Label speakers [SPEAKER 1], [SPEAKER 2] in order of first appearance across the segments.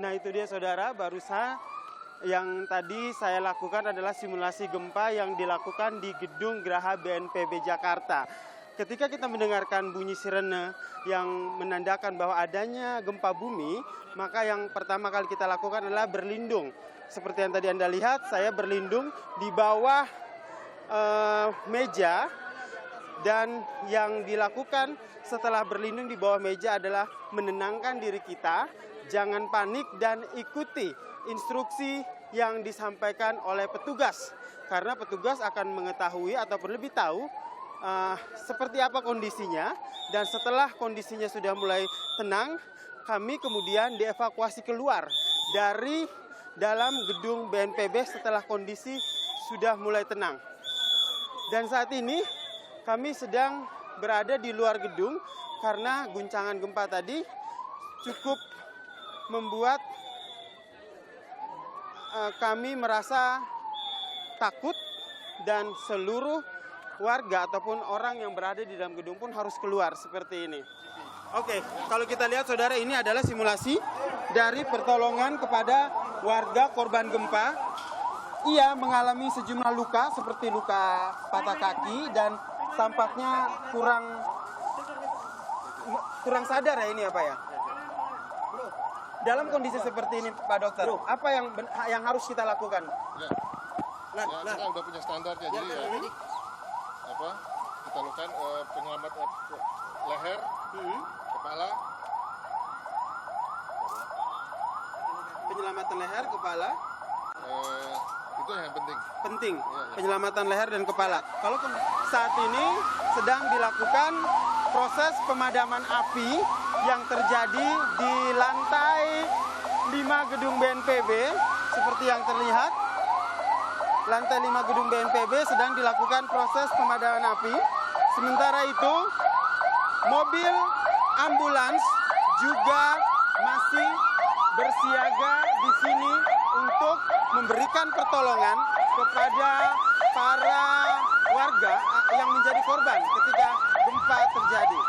[SPEAKER 1] Nah itu dia saudara, barusan yang tadi saya lakukan adalah simulasi gempa yang dilakukan di gedung Geraha BNPB Jakarta. Ketika kita mendengarkan bunyi sirene yang menandakan bahwa adanya gempa bumi, maka yang pertama kali kita lakukan adalah berlindung. Seperti yang tadi Anda lihat, saya berlindung di bawah meja, dan yang dilakukan setelah berlindung di bawah meja adalah menenangkan diri kita, jangan panik dan ikuti instruksi yang disampaikan oleh petugas. Karena petugas akan mengetahui ataupun lebih tahu seperti apa kondisinya, dan setelah kondisinya sudah mulai tenang, kami kemudian dievakuasi keluar dari dalam gedung BNPB setelah kondisi sudah mulai tenang. Dan saat ini kami sedang berada di luar gedung karena guncangan gempa tadi cukup membuat kami merasa takut, dan seluruh warga ataupun orang yang berada di dalam gedung pun harus keluar seperti ini. Oke, kalau kita lihat saudara, ini adalah simulasi dari pertolongan kepada warga korban gempa. Ia mengalami sejumlah luka seperti luka patah kaki dan tampaknya kurang sadar ya ini apa ya. Dalam kondisi seperti ini Pak Dokter, apa yang harus kita lakukan?
[SPEAKER 2] Ya, kita udah punya standarnya, jadi ya, kita lakukan penyelamatan leher, kepala.
[SPEAKER 1] Penyelamatan leher, kepala.
[SPEAKER 2] Itu yang penting.
[SPEAKER 1] Penting,
[SPEAKER 2] ya.
[SPEAKER 1] Penyelamatan leher dan kepala. Kalau saat ini sedang dilakukan proses pemadaman api yang terjadi di lantai 5 gedung BNPB, seperti yang terlihat. Lantai 5 gedung BNPB sedang dilakukan proses pemadaman api. Sementara itu, mobil ambulans juga masih bersiaga di sini untuk memberikan pertolongan kepada para warga yang menjadi korban ketika gempa terjadi.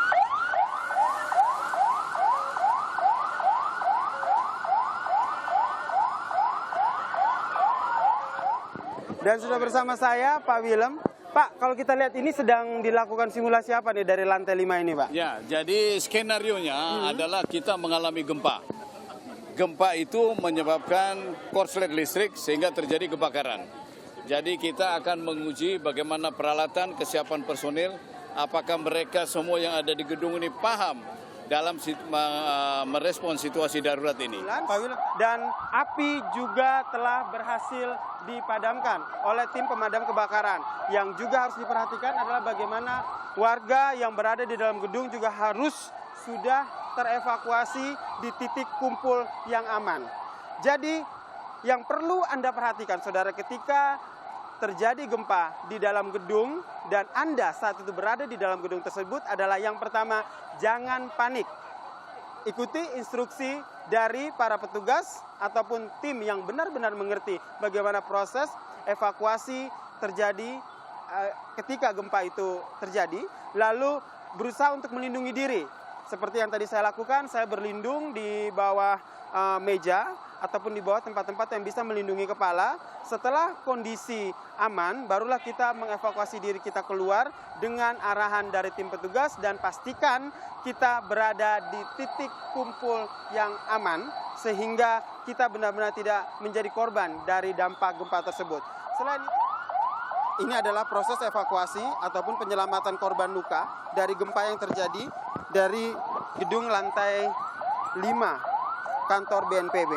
[SPEAKER 1] Dan sudah bersama saya Pak Willem. Pak, kalau kita lihat ini sedang dilakukan simulasi apa nih dari lantai 5 ini, Pak?
[SPEAKER 3] Ya, jadi skenarionya adalah kita mengalami gempa. Gempa itu menyebabkan korslet listrik sehingga terjadi kebakaran. Jadi kita akan menguji bagaimana peralatan, kesiapan personil, apakah mereka semua yang ada di gedung ini paham dalam merespon situasi darurat ini.
[SPEAKER 1] Dan api juga telah berhasil dipadamkan oleh tim pemadam kebakaran. Yang juga harus diperhatikan adalah bagaimana warga yang berada di dalam gedung juga harus sudah terevakuasi di titik kumpul yang aman. Jadi yang perlu Anda perhatikan saudara, ketika terjadi gempa di dalam gedung dan Anda saat itu berada di dalam gedung tersebut adalah yang pertama, jangan panik. Ikuti instruksi dari para petugas ataupun tim yang benar-benar mengerti bagaimana proses evakuasi terjadi ketika gempa itu terjadi. Lalu berusaha untuk melindungi diri. Seperti yang tadi saya lakukan, saya berlindung di bawah meja ataupun di bawah tempat-tempat yang bisa melindungi kepala. Setelah kondisi aman, barulah kita mengevakuasi diri kita keluar dengan arahan dari tim petugas dan pastikan kita berada di titik kumpul yang aman sehingga kita benar-benar tidak menjadi korban dari dampak gempa tersebut. Selain itu, ini adalah proses evakuasi ataupun penyelamatan korban luka dari gempa yang terjadi dari gedung lantai 5 kantor BNPB.